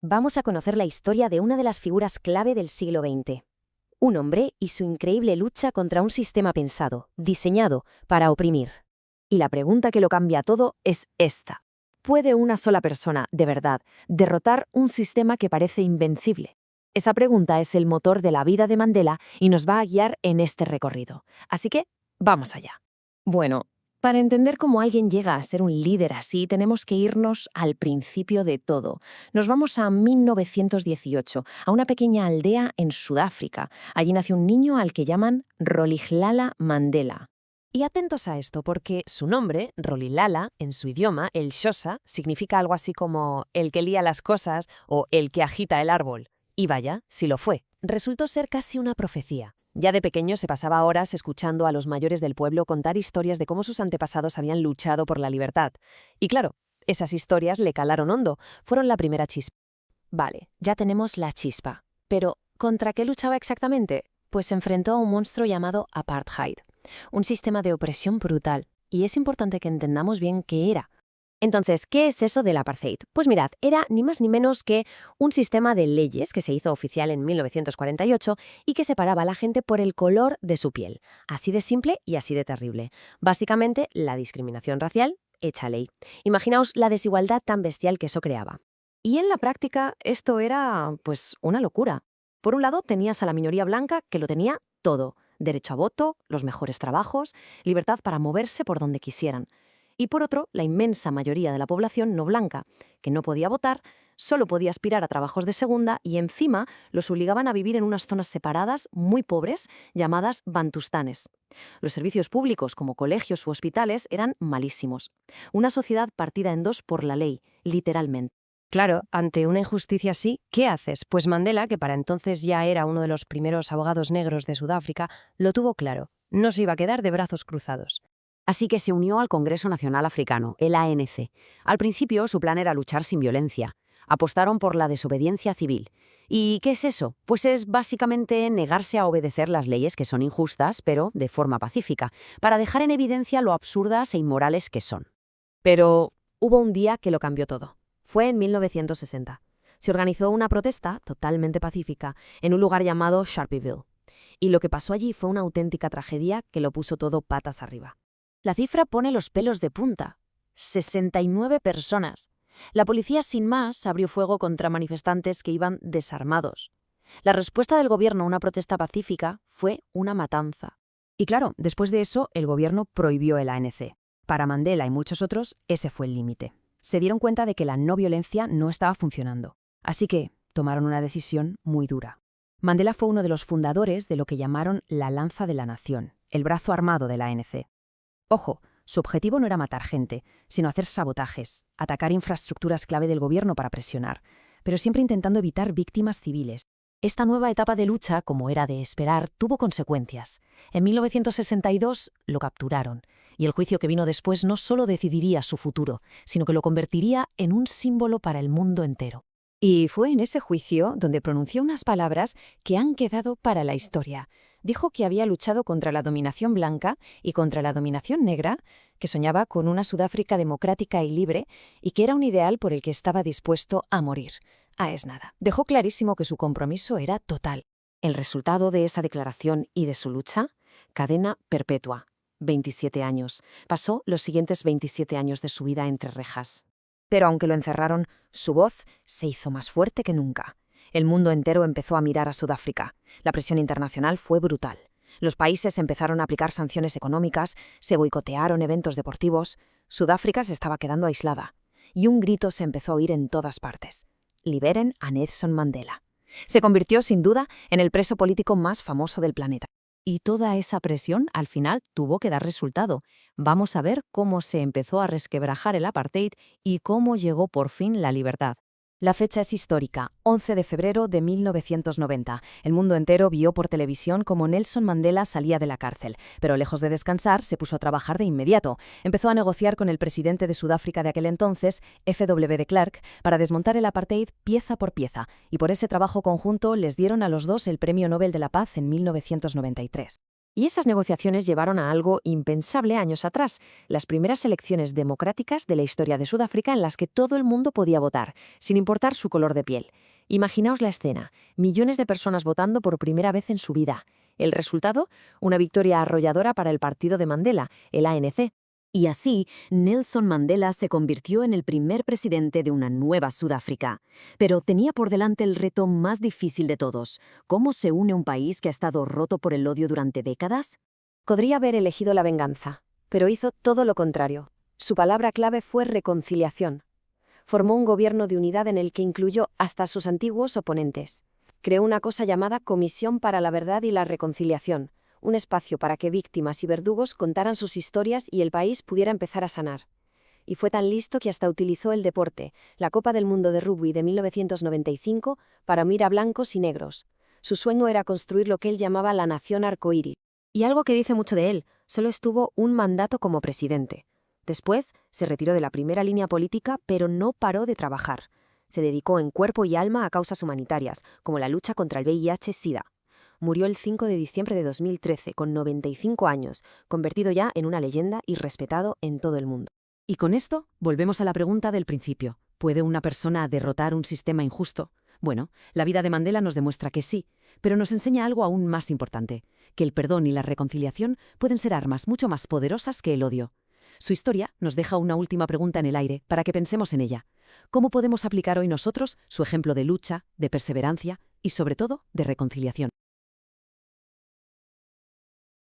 Vamos a conocer la historia de una de las figuras clave del siglo XX. Un hombre y su increíble lucha contra un sistema pensado, diseñado para oprimir. Y la pregunta que lo cambia todo es esta. ¿Puede una sola persona, de verdad, derrotar un sistema que parece invencible? Esa pregunta es el motor de la vida de Mandela y nos va a guiar en este recorrido. Así que, vamos allá. Bueno, para entender cómo alguien llega a ser un líder así, tenemos que irnos al principio de todo. Nos vamos a 1918, a una pequeña aldea en Sudáfrica. Allí nació un niño al que llaman Rolihlahla Mandela. Y atentos a esto, porque su nombre, Rolihlahla, en su idioma, el Xhosa, significa algo así como el que lía las cosas o el que agita el árbol. Y vaya, si lo fue. Resultó ser casi una profecía. Ya de pequeño se pasaba horas escuchando a los mayores del pueblo contar historias de cómo sus antepasados habían luchado por la libertad. Y claro, esas historias le calaron hondo, fueron la primera chispa. Vale, ya tenemos la chispa. Pero, ¿contra qué luchaba exactamente? Pues se enfrentó a un monstruo llamado apartheid, un sistema de opresión brutal. Y es importante que entendamos bien qué era. Entonces, ¿qué es eso del apartheid? Pues mirad, era ni más ni menos que un sistema de leyes que se hizo oficial en 1948 y que separaba a la gente por el color de su piel. Así de simple y así de terrible. Básicamente, la discriminación racial hecha ley. Imaginaos la desigualdad tan bestial que eso creaba. Y en la práctica, esto era, pues, una locura. Por un lado, tenías a la minoría blanca que lo tenía todo. Derecho a voto, los mejores trabajos, libertad para moverse por donde quisieran. Y por otro, la inmensa mayoría de la población no blanca, que no podía votar, solo podía aspirar a trabajos de segunda y encima los obligaban a vivir en unas zonas separadas, muy pobres, llamadas bantustanes. Los servicios públicos, como colegios u hospitales, eran malísimos. Una sociedad partida en dos por la ley, literalmente. Claro, ante una injusticia así, ¿qué haces? Pues Mandela, que para entonces ya era uno de los primeros abogados negros de Sudáfrica, lo tuvo claro. No se iba a quedar de brazos cruzados. Así que se unió al Congreso Nacional Africano, el ANC. Al principio su plan era luchar sin violencia. Apostaron por la desobediencia civil. ¿Y qué es eso? Pues es básicamente negarse a obedecer las leyes que son injustas, pero de forma pacífica, para dejar en evidencia lo absurdas e inmorales que son. Pero hubo un día que lo cambió todo. Fue en 1960. Se organizó una protesta totalmente pacífica en un lugar llamado Sharpeville. Y lo que pasó allí fue una auténtica tragedia que lo puso todo patas arriba. La cifra pone los pelos de punta. 69 personas. La policía sin más abrió fuego contra manifestantes que iban desarmados. La respuesta del gobierno a una protesta pacífica fue una matanza. Y claro, después de eso, el gobierno prohibió el ANC. Para Mandela y muchos otros, ese fue el límite. Se dieron cuenta de que la no violencia no estaba funcionando. Así que tomaron una decisión muy dura. Mandela fue uno de los fundadores de lo que llamaron la Lanza de la Nación, el brazo armado del ANC. Ojo, su objetivo no era matar gente, sino hacer sabotajes, atacar infraestructuras clave del gobierno para presionar, pero siempre intentando evitar víctimas civiles. Esta nueva etapa de lucha, como era de esperar, tuvo consecuencias. En 1962 lo capturaron, y el juicio que vino después no solo decidiría su futuro, sino que lo convertiría en un símbolo para el mundo entero. Y fue en ese juicio donde pronunció unas palabras que han quedado para la historia. Dijo que había luchado contra la dominación blanca y contra la dominación negra, que soñaba con una Sudáfrica democrática y libre y que era un ideal por el que estaba dispuesto a morir. Es nada. Dejó clarísimo que su compromiso era total. El resultado de esa declaración y de su lucha, cadena perpetua. 27 años. Pasó los siguientes 27 años de su vida entre rejas. Pero aunque lo encerraron, su voz se hizo más fuerte que nunca. El mundo entero empezó a mirar a Sudáfrica. La presión internacional fue brutal. Los países empezaron a aplicar sanciones económicas, se boicotearon eventos deportivos. Sudáfrica se estaba quedando aislada. Y un grito se empezó a oír en todas partes. Liberen a Nelson Mandela. Se convirtió, sin duda, en el preso político más famoso del planeta. Y toda esa presión, al final, tuvo que dar resultado. Vamos a ver cómo se empezó a resquebrajar el apartheid y cómo llegó por fin la libertad. La fecha es histórica, 11 de febrero de 1990. El mundo entero vio por televisión cómo Nelson Mandela salía de la cárcel, pero lejos de descansar, se puso a trabajar de inmediato. Empezó a negociar con el presidente de Sudáfrica de aquel entonces, F.W. de Klerk, para desmontar el apartheid pieza por pieza, y por ese trabajo conjunto les dieron a los dos el Premio Nobel de la Paz en 1993. Y esas negociaciones llevaron a algo impensable años atrás, las primeras elecciones democráticas de la historia de Sudáfrica en las que todo el mundo podía votar, sin importar su color de piel. Imaginaos la escena, millones de personas votando por primera vez en su vida. El resultado, una victoria arrolladora para el partido de Mandela, el ANC. Y así, Nelson Mandela se convirtió en el primer presidente de una nueva Sudáfrica. Pero tenía por delante el reto más difícil de todos. ¿Cómo se une un país que ha estado roto por el odio durante décadas? Podría haber elegido la venganza, pero hizo todo lo contrario. Su palabra clave fue reconciliación. Formó un gobierno de unidad en el que incluyó hasta sus antiguos oponentes. Creó una cosa llamada Comisión para la Verdad y la Reconciliación, un espacio para que víctimas y verdugos contaran sus historias y el país pudiera empezar a sanar. Y fue tan listo que hasta utilizó el deporte, la Copa del Mundo de Rugby de 1995, para unir a blancos y negros. Su sueño era construir lo que él llamaba la nación arcoíris. Y algo que dice mucho de él, solo estuvo un mandato como presidente. Después, se retiró de la primera línea política, pero no paró de trabajar. Se dedicó en cuerpo y alma a causas humanitarias, como la lucha contra el VIH-Sida. Murió el 5 de diciembre de 2013, con 95 años, convertido ya en una leyenda y respetado en todo el mundo. Y con esto, volvemos a la pregunta del principio. ¿Puede una persona derrotar un sistema injusto? Bueno, la vida de Mandela nos demuestra que sí, pero nos enseña algo aún más importante, que el perdón y la reconciliación pueden ser armas mucho más poderosas que el odio. Su historia nos deja una última pregunta en el aire para que pensemos en ella. ¿Cómo podemos aplicar hoy nosotros su ejemplo de lucha, de perseverancia y, sobre todo, de reconciliación?